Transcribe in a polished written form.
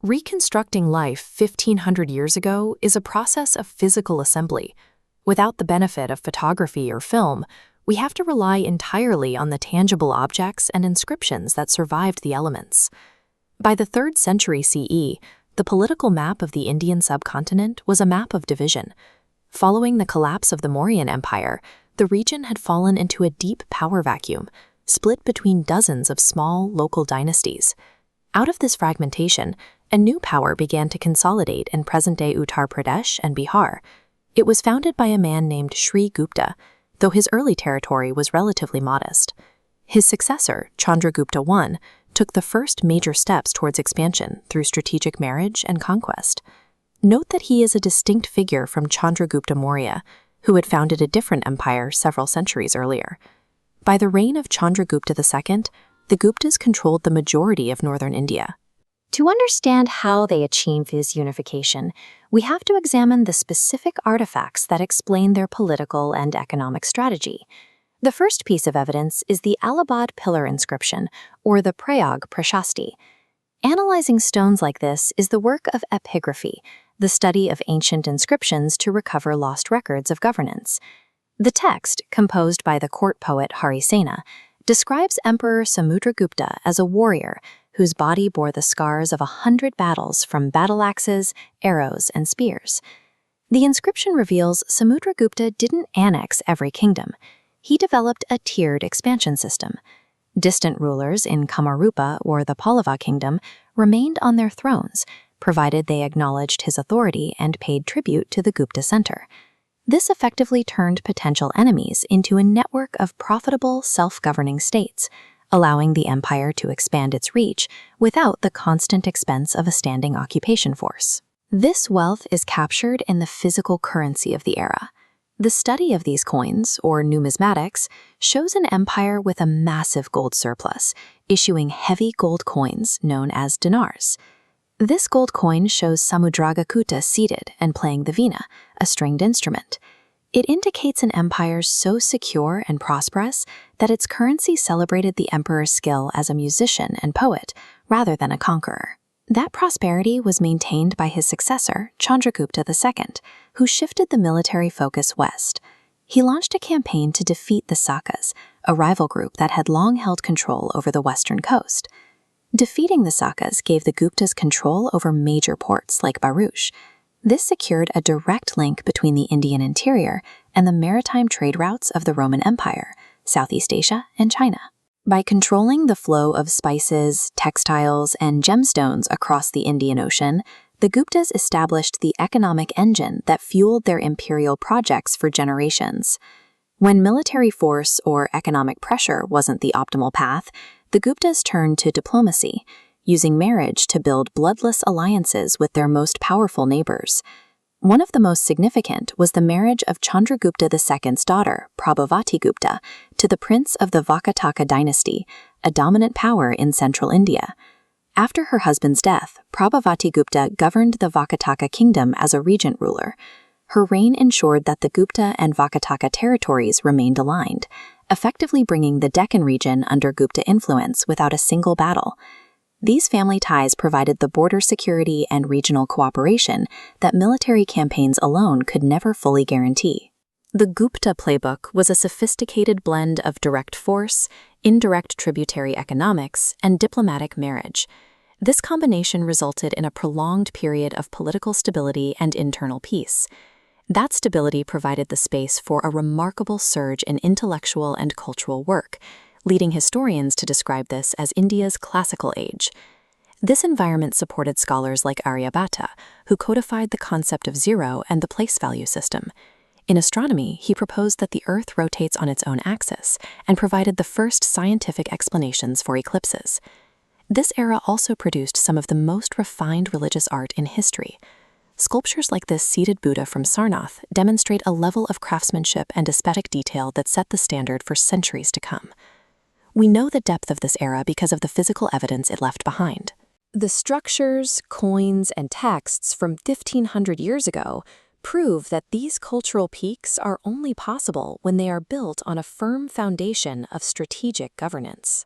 Reconstructing life 1,500 years ago is a process of physical assembly. Without the benefit of photography or film, we have to rely entirely on the tangible objects and inscriptions that survived the elements. By the 3rd century CE, the political map of the Indian subcontinent was a map of division. Following the collapse of the Mauryan Empire, the region had fallen into a deep power vacuum, split between dozens of small, local dynasties. Out of this fragmentation, a new power began to consolidate in present-day Uttar Pradesh and Bihar. It was founded by a man named Sri Gupta, though his early territory was relatively modest. His successor, Chandragupta I, took the first major steps towards expansion through strategic marriage and conquest. Note that he is a distinct figure from Chandragupta Maurya, who had founded a different empire several centuries earlier. By the reign of Chandragupta II, the Guptas controlled the majority of northern India. To understand how they achieved this unification, we have to examine the specific artifacts that explain their political and economic strategy. The first piece of evidence is the Allahabad pillar inscription, or the Prayag Prashasti. Analyzing stones like this is the work of epigraphy, the study of ancient inscriptions to recover lost records of governance. The text, composed by the court poet Harisena, describes Emperor Samudragupta as a warrior whose body bore the scars of 100 battles from battle axes, arrows, and spears. The inscription reveals Samudragupta didn't annex every kingdom. He developed a tiered expansion system. Distant rulers in Kamarupa or the Pallava kingdom remained on their thrones, provided they acknowledged his authority and paid tribute to the Gupta center. This effectively turned potential enemies into a network of profitable, self-governing states, allowing the empire to expand its reach without the constant expense of a standing occupation force. This wealth is captured in the physical currency of the era. The study of these coins, or numismatics, shows an empire with a massive gold surplus, issuing heavy gold coins known as dinars. This gold coin shows Samudragupta seated and playing the veena, a stringed instrument. It indicates an empire so secure and prosperous that its currency celebrated the emperor's skill as a musician and poet, rather than a conqueror. That prosperity was maintained by his successor, Chandragupta II, who shifted the military focus west. He launched a campaign to defeat the Sakas, a rival group that had long held control over the western coast. Defeating the Sakas gave the Guptas control over major ports like Bharuch. This secured a direct link between the Indian interior and the maritime trade routes of the Roman Empire, Southeast Asia, and China. By controlling the flow of spices, textiles, and gemstones across the Indian Ocean, the Guptas established the economic engine that fueled their imperial projects for generations. When military force or economic pressure wasn't the optimal path, the Guptas turned to diplomacy, using marriage to build bloodless alliances with their most powerful neighbors. One of the most significant was the marriage of Chandragupta II's daughter, Prabhavati Gupta, to the prince of the Vakataka dynasty, a dominant power in central India. After her husband's death, Prabhavati Gupta governed the Vakataka kingdom as a regent ruler. Her reign ensured that the Gupta and Vakataka territories remained aligned, effectively bringing the Deccan region under Gupta influence without a single battle. These family ties provided the border security and regional cooperation that military campaigns alone could never fully guarantee. The Gupta playbook was a sophisticated blend of direct force, indirect tributary economics, and diplomatic marriage. This combination resulted in a prolonged period of political stability and internal peace. That stability provided the space for a remarkable surge in intellectual and cultural work, leading historians to describe this as India's classical age. This environment supported scholars like Aryabhatta, who codified the concept of zero and the place value system. In astronomy, he proposed that the Earth rotates on its own axis and provided the first scientific explanations for eclipses. This era also produced some of the most refined religious art in history. Sculptures like this seated Buddha from Sarnath demonstrate a level of craftsmanship and aesthetic detail that set the standard for centuries to come. We know the depth of this era because of the physical evidence it left behind. The structures, coins, and texts from 1,500 years ago prove that these cultural peaks are only possible when they are built on a firm foundation of strategic governance.